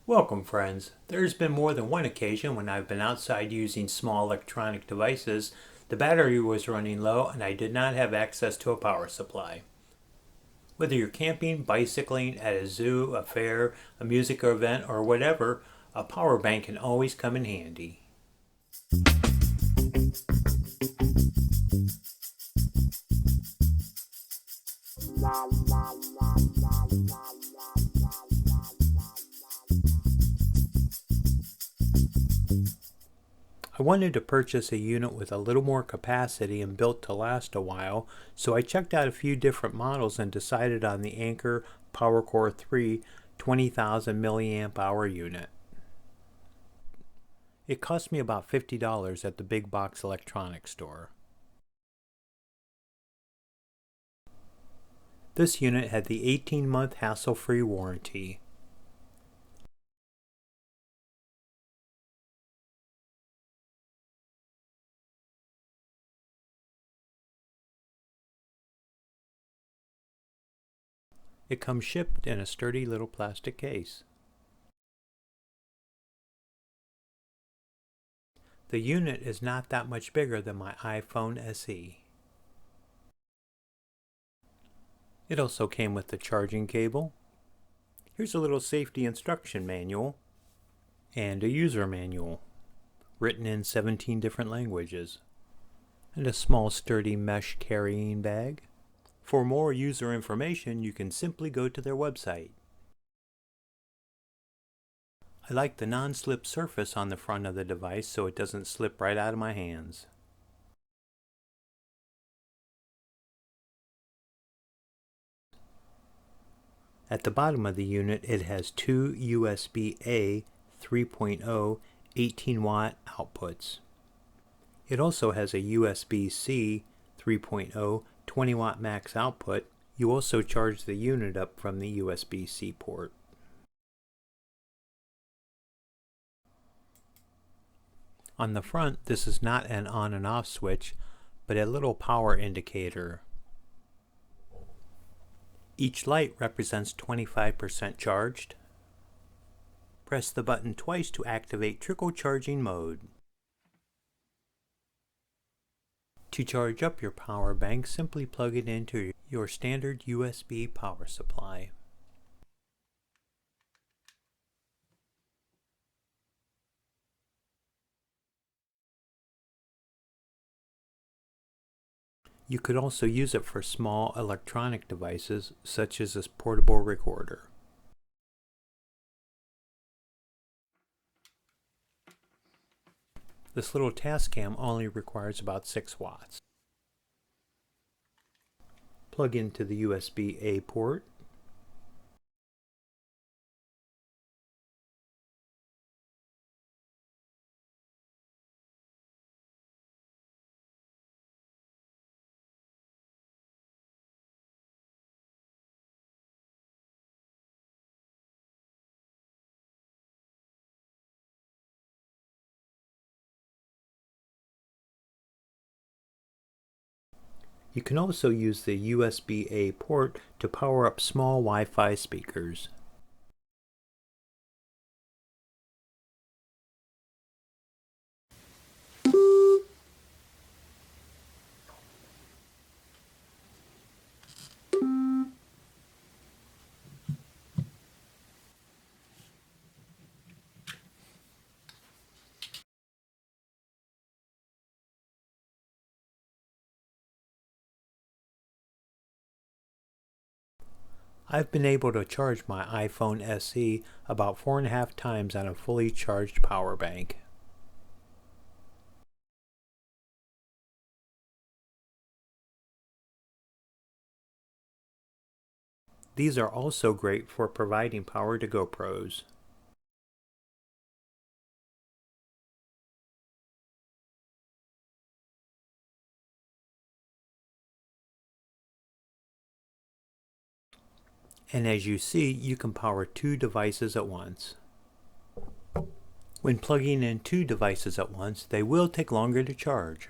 Welcome, friends. There's been more than one occasion when I've been outside using small electronic devices. The battery was running low and I did not have access to a power supply. Whether you're camping, bicycling, at a zoo, a fair, a music event, or whatever, a power bank can always come in handy. I wanted to purchase a unit with a little more capacity and built to last a while, so I checked out a few different models and decided on the Anker PowerCore 3 20,000 milliamp hour unit. It cost me about $50 at the big box electronics store. This unit had the 18-month hassle-free warranty. It comes shipped in a sturdy little plastic case. The unit is not that much bigger than my iPhone SE. It also came with the charging cable. Here's a little safety instruction manual and a user manual written in 17 different languages, and a small sturdy mesh carrying bag. For more user information, you can simply go to their website. I like the non-slip surface on the front of the device so it doesn't slip right out of my hands. At the bottom of the unit, it has two USB-A 3.0 18-watt outputs. It also has a USB-C 3.0 20-watt max output. You also charge the unit up from the USB-C port. On the front, this is not an on and off switch, but a little power indicator. Each light represents 25% charged. Press the button twice to activate trickle charging mode. To charge up your power bank, simply plug it into your standard USB power supply. You could also use it for small electronic devices, such as this portable recorder. This little task cam only requires about 6 watts. Plug into the USB-A port. You can also use the USB-A port to power up small Wi-Fi speakers. I've been able to charge my iPhone SE about 4.5 times on a fully charged power bank. These are also great for providing power to GoPros. And as you see, you can power 2 devices at once. When plugging in 2 devices at once, they will take longer to charge.